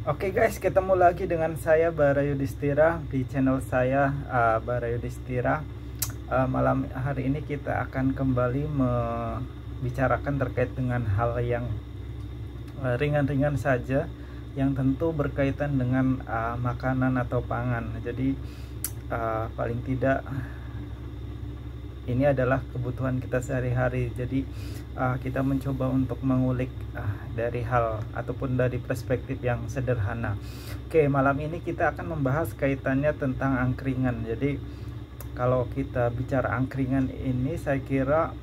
Oke guys, ketemu lagi dengan saya Bara Yudhistira di channel saya Bara Yudhistira. Malam hari ini kita akan kembali membicarakan terkait dengan hal yang ringan-ringan saja, yang tentu berkaitan dengan makanan atau pangan. Jadi paling tidak ini adalah kebutuhan kita sehari-hari. Jadi kita mencoba untuk mengulik dari hal ataupun dari perspektif yang sederhana. Oke, malam ini kita akan membahas kaitannya tentang angkringan. Jadi kalau kita bicara angkringan ini, saya kira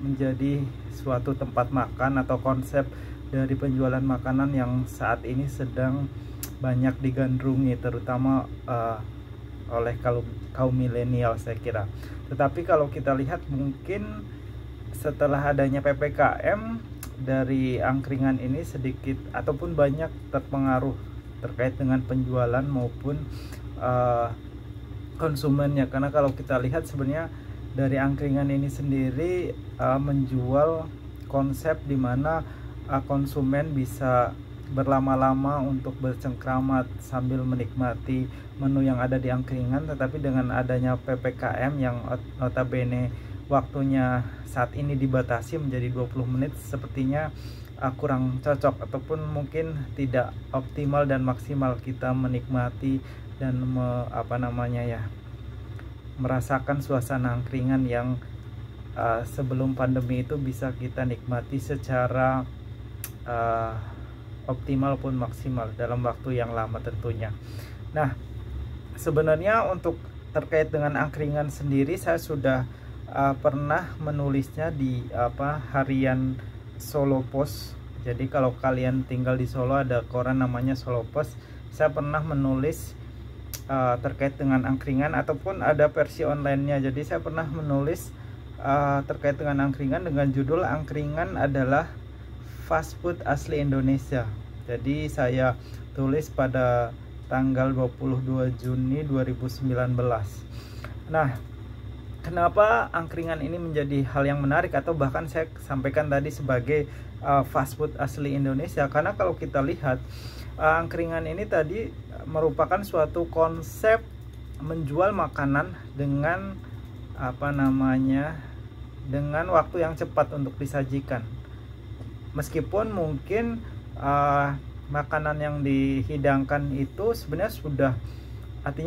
menjadi suatu tempat makan atau konsep dari penjualan makanan yang saat ini sedang banyak digandrungi, terutama oleh kaum milenial, saya kira. Tetapi kalau kita lihat, mungkin setelah adanya PPKM, dari angkringan ini sedikit ataupun banyak terpengaruh terkait dengan penjualan maupun konsumennya. Karena kalau kita lihat sebenarnya dari angkringan ini sendiri menjual konsep dimana konsumen bisa berlama-lama untuk bercengkramat sambil menikmati menu yang ada di angkringan. Tetapi dengan adanya PPKM yang notabene waktunya saat ini dibatasi menjadi 20 menit, sepertinya kurang cocok ataupun mungkin tidak optimal dan maksimal kita menikmati dan merasakan suasana angkringan yang sebelum pandemi itu bisa kita nikmati secara optimal pun maksimal dalam waktu yang lama tentunya. Nah, sebenarnya untuk terkait dengan angkringan sendiri, saya sudah pernah menulisnya di harian Solo Post. Jadi kalau kalian tinggal di Solo, ada koran namanya Solo Post. Saya pernah menulis terkait dengan angkringan, ataupun ada versi online-nya. Jadi saya pernah menulis terkait dengan angkringan dengan judul "Angkringan adalah fast food asli Indonesia". Jadi saya tulis pada tanggal 22 Juni 2019. Nah, kenapa angkringan ini menjadi hal yang menarik, atau bahkan saya sampaikan tadi sebagai fast food asli Indonesia? Karena kalau kita lihat, angkringan ini tadi merupakan suatu konsep menjual makanan dengan dengan waktu yang cepat untuk disajikan. Meskipun mungkin makanan yang dihidangkan itu sebenarnya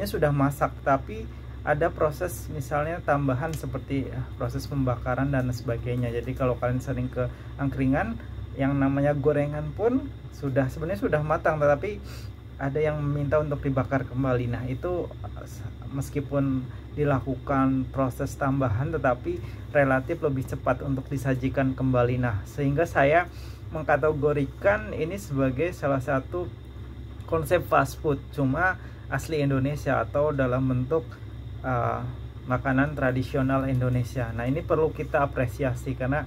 sudah masak, tapi ada proses misalnya tambahan seperti proses pembakaran dan sebagainya. Jadi kalau kalian sering ke angkringan, yang namanya gorengan pun sebenarnya sudah matang, tetapi ada yang meminta untuk dibakar kembali. Nah, itu meskipun dilakukan proses tambahan, tetapi relatif lebih cepat untuk disajikan kembali. Nah, sehingga saya mengkategorikan ini sebagai salah satu konsep fast food, cuma asli Indonesia atau dalam bentuk makanan tradisional Indonesia. Nah, ini perlu kita apresiasi karena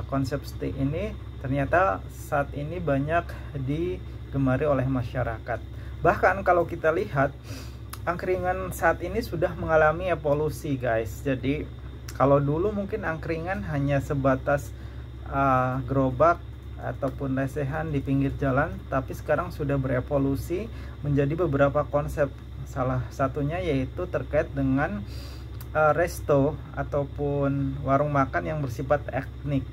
konsep seperti ini ternyata saat ini banyak digemari oleh masyarakat. Bahkan kalau kita lihat, angkringan saat ini sudah mengalami evolusi, guys. Jadi kalau dulu mungkin angkringan hanya sebatas gerobak ataupun lesehan di pinggir jalan, tapi sekarang sudah berevolusi menjadi beberapa konsep. Salah satunya yaitu terkait dengan resto ataupun warung makan yang bersifat etnik.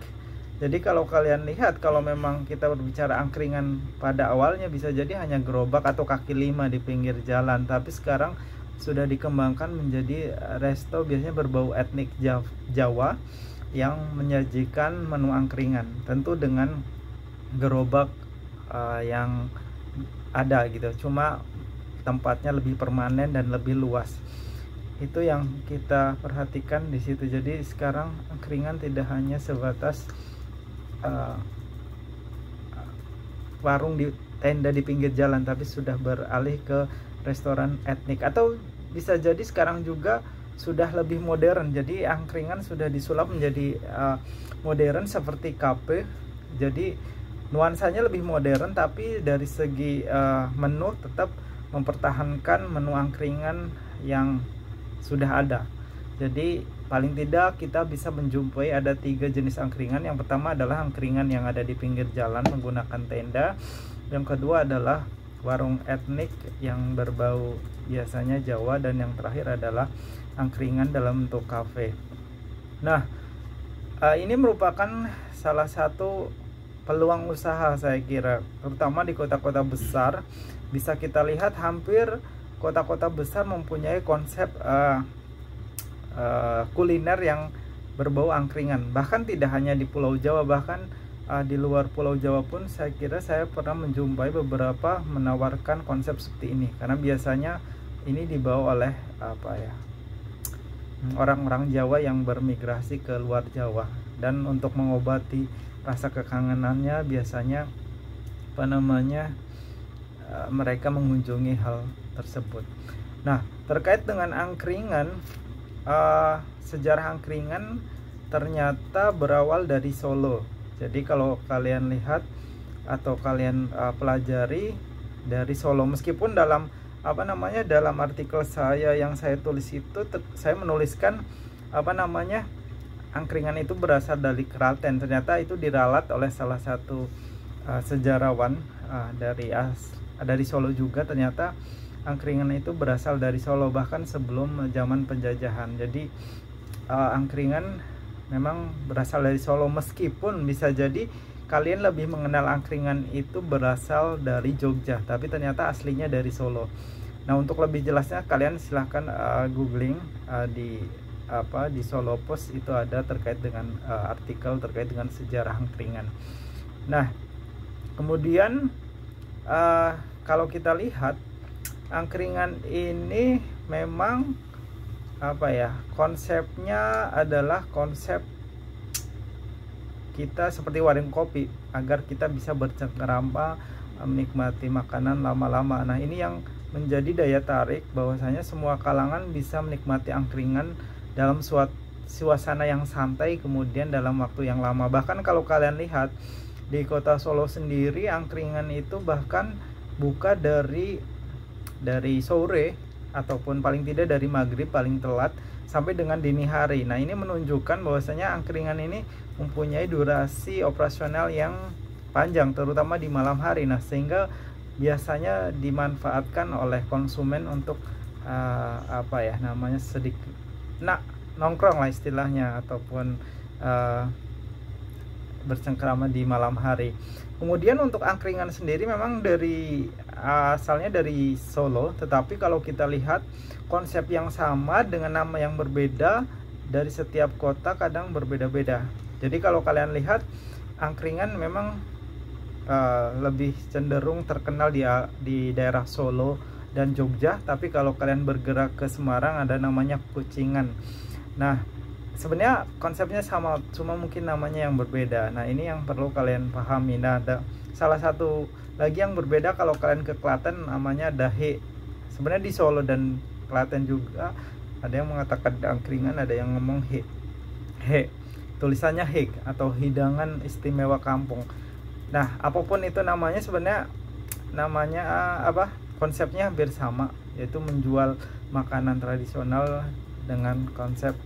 Jadi kalau kalian lihat, kalau memang kita berbicara angkringan pada awalnya bisa jadi hanya gerobak atau kaki lima di pinggir jalan, tapi sekarang sudah dikembangkan menjadi resto biasanya berbau etnik Jawa yang menyajikan menu angkringan, tentu dengan gerobak yang ada gitu, cuma tempatnya lebih permanen dan lebih luas. Itu yang kita perhatikan di situ. Jadi sekarang angkringan tidak hanya sebatas warung di tenda di pinggir jalan, tapi sudah beralih ke restoran etnik, atau bisa jadi sekarang juga sudah lebih modern. Jadi angkringan sudah disulap menjadi modern seperti kafe. Jadi nuansanya lebih modern, tapi dari segi menu tetap mempertahankan menu angkringan yang sudah ada. Jadi paling tidak kita bisa menjumpai ada 3 jenis angkringan. Yang pertama adalah angkringan yang ada di pinggir jalan menggunakan tenda. yang kedua adalah warung etnik yang berbau biasanya Jawa, dan yang terakhir adalah angkringan dalam bentuk kafe. Nah, ini merupakan salah satu peluang usaha saya kira, terutama di kota-kota besar. Bisa kita lihat hampir kota-kota besar mempunyai konsep kuliner yang berbau angkringan. Bahkan tidak hanya di Pulau Jawa, bahkan di luar Pulau Jawa pun saya kira saya pernah menjumpai beberapa menawarkan konsep seperti ini, karena biasanya ini dibawa oleh orang-orang Jawa yang bermigrasi ke luar Jawa, dan untuk mengobati rasa kekangenannya biasanya mereka mengunjungi hal tersebut. Nah, terkait dengan angkringan, sejarah angkringan ternyata berawal dari Solo. Jadi kalau kalian lihat atau kalian pelajari dari Solo, meskipun dalam dalam artikel saya yang saya tulis itu saya menuliskan angkringan itu berasal dari Klaten. Ternyata itu diralat oleh salah satu sejarawan dari Solo juga. Ternyata angkringan itu berasal dari Solo bahkan sebelum zaman penjajahan. Jadi angkringan memang berasal dari Solo, meskipun bisa jadi kalian lebih mengenal angkringan itu berasal dari Jogja, tapi ternyata aslinya dari Solo. Nah, untuk lebih jelasnya kalian silahkan googling di Solo Post, itu ada terkait dengan artikel terkait dengan sejarah angkringan. Nah, kemudian kalau kita lihat angkringan ini memang konsepnya adalah konsep kita seperti warung kopi, agar kita bisa bercengkerama menikmati makanan lama-lama. Nah, ini yang menjadi daya tarik, bahwasanya semua kalangan bisa menikmati angkringan dalam suasana yang santai, kemudian dalam waktu yang lama. Bahkan kalau kalian lihat di kota Solo sendiri, angkringan itu bahkan buka dari sore, ataupun paling tidak dari maghrib paling telat sampai dengan dini hari. Nah, ini menunjukkan bahwasanya angkringan ini mempunyai durasi operasional yang panjang, terutama di malam hari. Nah, sehingga biasanya dimanfaatkan oleh konsumen untuk sedikit nongkrong lah istilahnya, ataupun bercengkrama di malam hari. Kemudian untuk angkringan sendiri memang asalnya dari Solo, tetapi kalau kita lihat konsep yang sama dengan nama yang berbeda dari setiap kota kadang berbeda-beda. Jadi kalau kalian lihat angkringan memang lebih cenderung terkenal di daerah Solo dan Jogja, tapi kalau kalian bergerak ke Semarang ada namanya Kucingan. Nah, sebenarnya konsepnya sama, cuma mungkin namanya yang berbeda. Nah, ini yang perlu kalian pahami. Nah, ada salah satu lagi yang berbeda kalau kalian ke Klaten, namanya dahe. Sebenarnya di Solo dan Klaten juga ada yang mengatakan angkringan, ada yang ngomong he. Tulisannya he atau hidangan istimewa kampung. Nah, apapun itu namanya, sebenarnya namanya konsepnya hampir sama, yaitu menjual makanan tradisional dengan konsep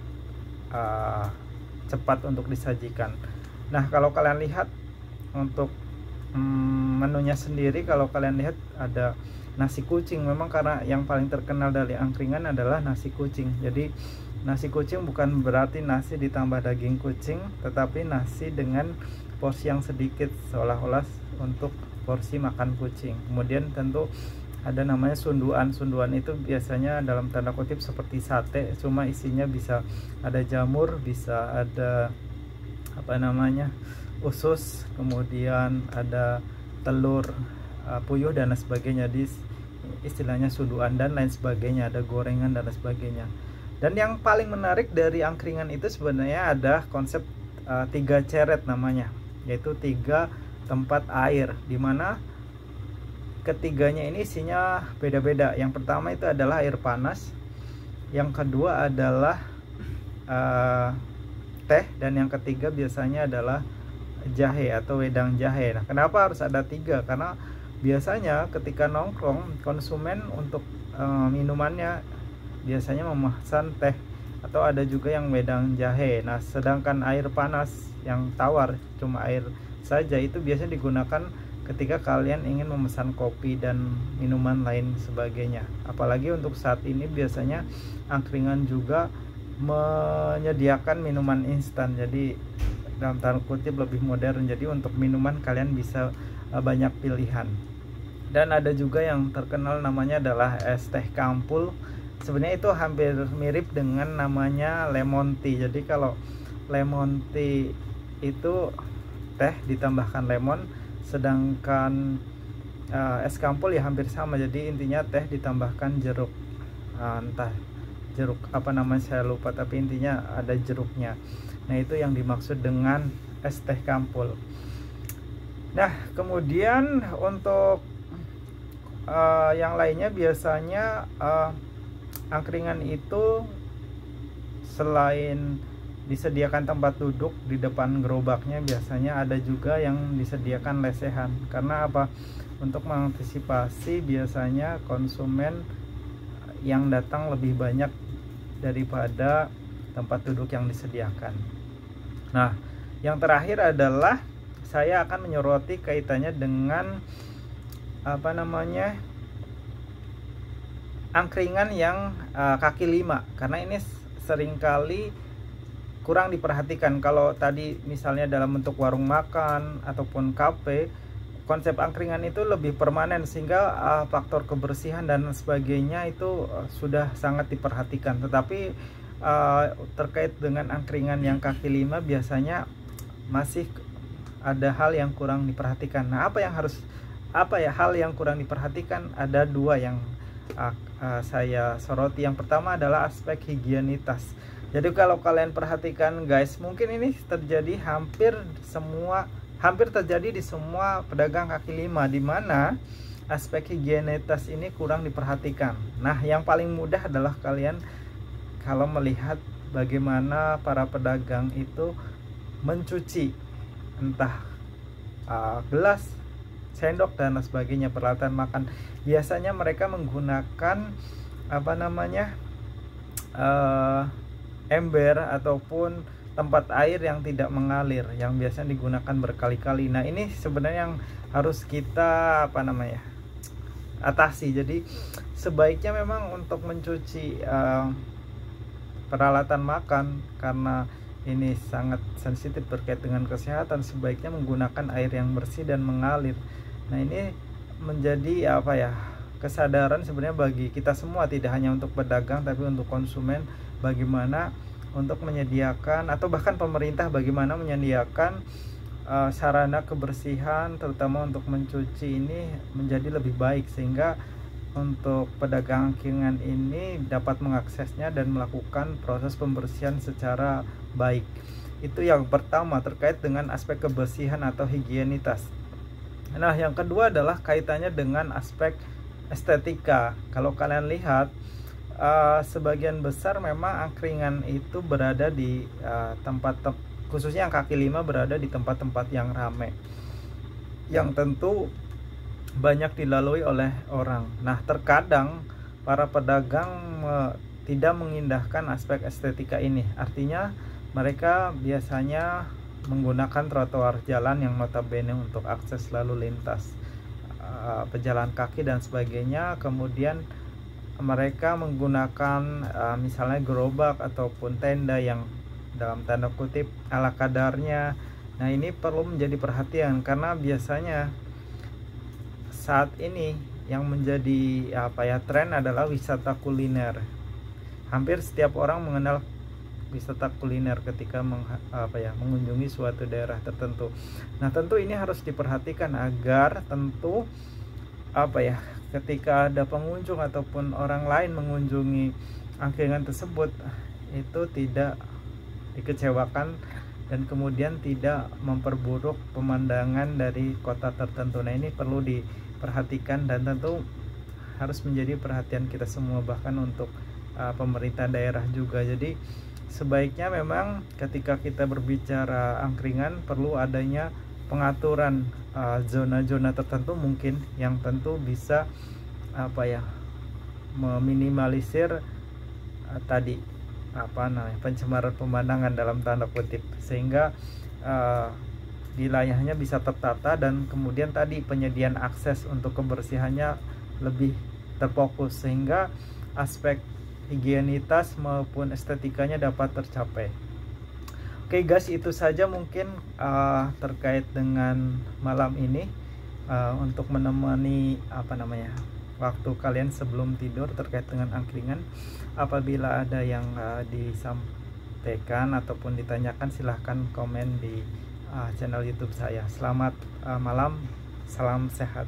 cepat untuk disajikan. Nah, kalau kalian lihat untuk menunya sendiri, kalau kalian lihat ada nasi kucing. Memang karena yang paling terkenal dari angkringan adalah nasi kucing. Jadi nasi kucing bukan berarti nasi ditambah daging kucing, tetapi nasi dengan porsi yang sedikit, seolah-olah untuk porsi makan kucing. Kemudian tentu ada namanya sunduan. Sunduan itu biasanya dalam tanda kutip seperti sate, cuma isinya bisa ada jamur, bisa ada usus, kemudian ada telur puyuh dan lain sebagainya. Di istilahnya sunduan dan lain sebagainya, ada gorengan dan lain sebagainya. Dan yang paling menarik dari angkringan itu sebenarnya ada konsep 3 ceret namanya, yaitu 3 tempat air, dimana ketiganya ini isinya beda-beda. Yang pertama itu adalah air panas, yang kedua adalah teh, dan yang ketiga biasanya adalah jahe atau wedang jahe. Nah, kenapa harus ada 3? Karena biasanya ketika nongkrong, konsumen untuk minumannya biasanya memesan teh, atau ada juga yang wedang jahe. Nah, sedangkan air panas yang tawar, cuma air saja, itu biasanya digunakan ketika kalian ingin memesan kopi dan minuman lain sebagainya. Apalagi untuk saat ini biasanya angkringan juga menyediakan minuman instan, jadi dalam tanda kutip lebih modern. Jadi untuk minuman kalian bisa banyak pilihan. Dan ada juga yang terkenal namanya adalah es teh kampul. Sebenarnya itu hampir mirip dengan namanya lemon tea. Jadi kalau lemon tea itu teh ditambahkan lemon, sedangkan es kampul ya hampir sama. Jadi intinya teh ditambahkan jeruk, entah jeruk apa namanya saya lupa, tapi intinya ada jeruknya. Nah itu yang dimaksud dengan es teh kampul. Nah kemudian untuk yang lainnya biasanya angkringan itu selain disediakan tempat duduk di depan gerobaknya, biasanya ada juga yang disediakan lesehan. Karena apa? Untuk mengantisipasi biasanya konsumen yang datang lebih banyak daripada tempat duduk yang disediakan. Nah, yang terakhir adalah saya akan menyoroti kaitannya dengan angkringan yang kaki lima, karena ini seringkali kurang diperhatikan. Kalau tadi misalnya dalam bentuk warung makan ataupun kafe, konsep angkringan itu lebih permanen sehingga faktor kebersihan dan sebagainya itu sudah sangat diperhatikan. Tetapi terkait dengan angkringan yang kaki lima biasanya masih ada hal yang kurang diperhatikan. Nah, hal yang kurang diperhatikan? Ada dua yang saya soroti. Yang pertama adalah aspek higienitas. Jadi kalau kalian perhatikan guys, mungkin ini hampir terjadi di semua pedagang kaki lima, di mana aspek higienitas ini kurang diperhatikan. Nah, yang paling mudah adalah kalian kalau melihat bagaimana para pedagang itu mencuci entah gelas, sendok dan sebagainya, peralatan makan. Biasanya mereka menggunakan ember ataupun tempat air yang tidak mengalir, yang biasanya digunakan berkali-kali. Nah ini sebenarnya yang harus kita atasi. Jadi sebaiknya memang untuk mencuci peralatan makan, karena ini sangat sensitif terkait dengan kesehatan, sebaiknya menggunakan air yang bersih dan mengalir. Nah ini menjadi kesadaran sebenarnya bagi kita semua, tidak hanya untuk pedagang tapi untuk konsumen, bagaimana untuk menyediakan, atau bahkan pemerintah bagaimana menyediakan sarana kebersihan terutama untuk mencuci ini menjadi lebih baik, sehingga untuk pedagang angkringan ini dapat mengaksesnya dan melakukan proses pembersihan secara baik. Itu yang pertama terkait dengan aspek kebersihan atau higienitas. Nah yang kedua adalah kaitannya dengan aspek estetika. Kalau kalian lihat sebagian besar memang angkringan itu berada di tempat khususnya yang kaki lima berada di tempat-tempat yang ramai, yang tentu banyak dilalui oleh orang. Nah terkadang para pedagang tidak mengindahkan aspek estetika ini. Artinya mereka biasanya menggunakan trotoar jalan yang notabene untuk akses lalu lintas pejalan kaki dan sebagainya. Kemudian mereka menggunakan misalnya gerobak ataupun tenda yang dalam tanda kutip ala kadarnya. Nah ini perlu menjadi perhatian, karena biasanya saat ini yang menjadi tren adalah wisata kuliner. Hampir setiap orang mengenal wisata kuliner ketika mengunjungi suatu daerah tertentu. Nah tentu ini harus diperhatikan agar tentu ketika ada pengunjung ataupun orang lain mengunjungi angkringan tersebut itu tidak dikecewakan dan kemudian tidak memperburuk pemandangan dari kota tertentu. Nah ini perlu diperhatikan dan tentu harus menjadi perhatian kita semua, bahkan untuk pemerintah daerah juga. Jadi sebaiknya memang ketika kita berbicara angkringan perlu adanya pengaturan zona-zona tertentu mungkin yang tentu bisa meminimalisir pencemaran pemandangan dalam tanda kutip, sehingga wilayahnya bisa tertata, dan kemudian tadi penyediaan akses untuk kebersihannya lebih terfokus sehingga aspek higienitas maupun estetikanya dapat tercapai. Oke guys, itu saja mungkin terkait dengan malam ini untuk menemani waktu kalian sebelum tidur terkait dengan angkringan. Apabila ada yang disampaikan ataupun ditanyakan, silahkan komen di channel YouTube saya. Selamat malam, salam sehat.